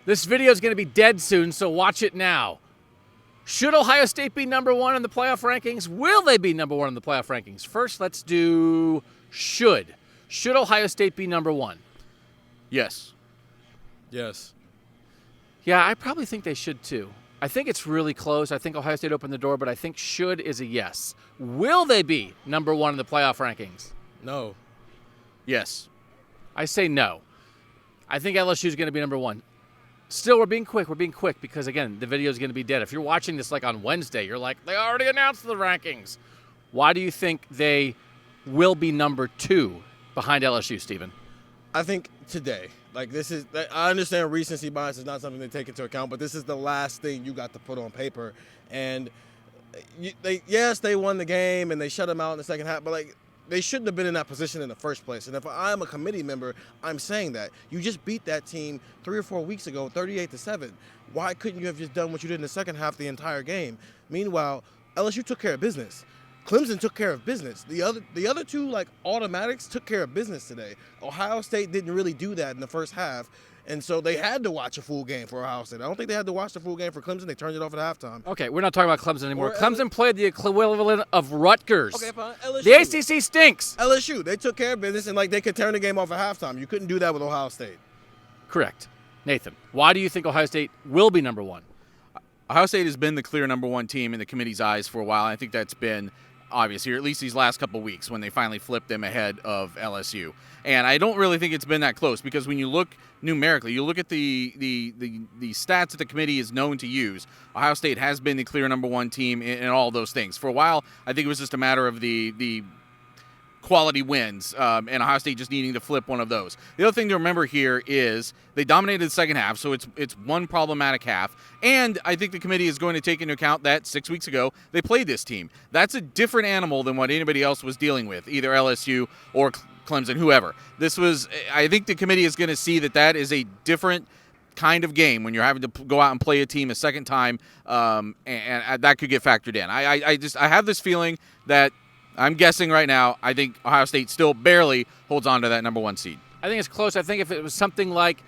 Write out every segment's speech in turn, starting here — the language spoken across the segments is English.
This video is going to be dead soon, so watch it now. Should Ohio State be number one in the playoff rankings? Will they be number one in the playoff rankings? First, let's do should. Should Ohio State be number one? Yes. Yes. Yeah, I probably think they should too. I think it's really close. I think Ohio State opened the door, but I think should is a yes. Will they be number one in the playoff rankings? No. Yes. I say no. I think LSU is going to be number one. Still, we're being quick. We're being quick because, again, the video is going to be dead. If you're watching this like on Wednesday, you're like, they already announced the rankings. Why do you think they will be number two behind LSU, Stephen? I think today, I understand recency bias is not something they take into account, but this is the last thing you got to put on paper. And they won the game and they shut them out in the second half, but they shouldn't have been in that position in the first place. And if I'm a committee member, I'm saying that. You just beat that team 3 or 4 weeks ago, 38-7. Why couldn't you have just done what you did in the second half the entire game? Meanwhile, LSU took care of business. Clemson took care of business. The other two, automatics, took care of business today. Ohio State didn't really do that in the first half. And so they had to watch a full game for Ohio State. I don't think they had to watch the full game for Clemson. They turned it off at halftime. Okay, we're not talking about Clemson anymore. Clemson played the equivalent of Rutgers. Okay, fine. LSU. The ACC stinks. LSU, they took care of business, and they could turn the game off at halftime. You couldn't do that with Ohio State. Correct. Nathan, why do you think Ohio State will be number one? Ohio State has been the clear number one team in the committee's eyes for a while. I think that's been obvious here, at least these last couple weeks when they finally flipped them ahead of LSU. And I don't really think it's been that close because when you look numerically, you look at the stats that the committee is known to use, Ohio State has been the clear number one team in all those things. For a while, I think it was just a matter of the quality wins, and Ohio State just needing to flip one of those. The other thing to remember here is they dominated the second half, so it's one problematic half. And I think the committee is going to take into account that 6 weeks ago they played this team. That's a different animal than what anybody else was dealing with, either LSU or Clemson, whoever. I think the committee is going to see that is a different kind of game when you're having to go out and play a team a second time, and that could get factored in. I have this feeling that I'm guessing right now, I think Ohio State still barely holds on to that number one seed. I think it's close. I think if it was something like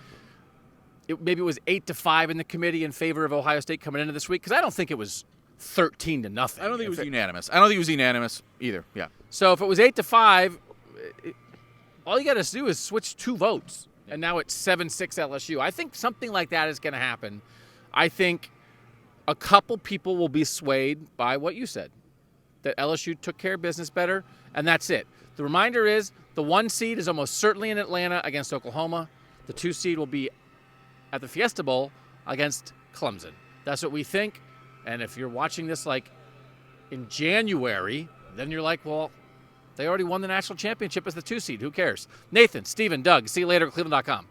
maybe it was 8-5 in the committee in favor of Ohio State coming into this week, because I don't think it was 13-0. I don't think it was unanimous. I don't think it was unanimous either. Yeah. So if it was 8-5, all you got to do is switch 2 votes, and now it's 7-6 LSU. I think something like that is going to happen. I think a couple people will be swayed by what you said, that LSU took care of business better, and that's it. The reminder is the 1 seed is almost certainly in Atlanta against Oklahoma. The 2 seed will be at the Fiesta Bowl against Clemson. That's what we think. And if you're watching this in January, then you're like, well, they already won the national championship as the 2 seed. Who cares? Nathan, Stephen, Doug, see you later at cleveland.com.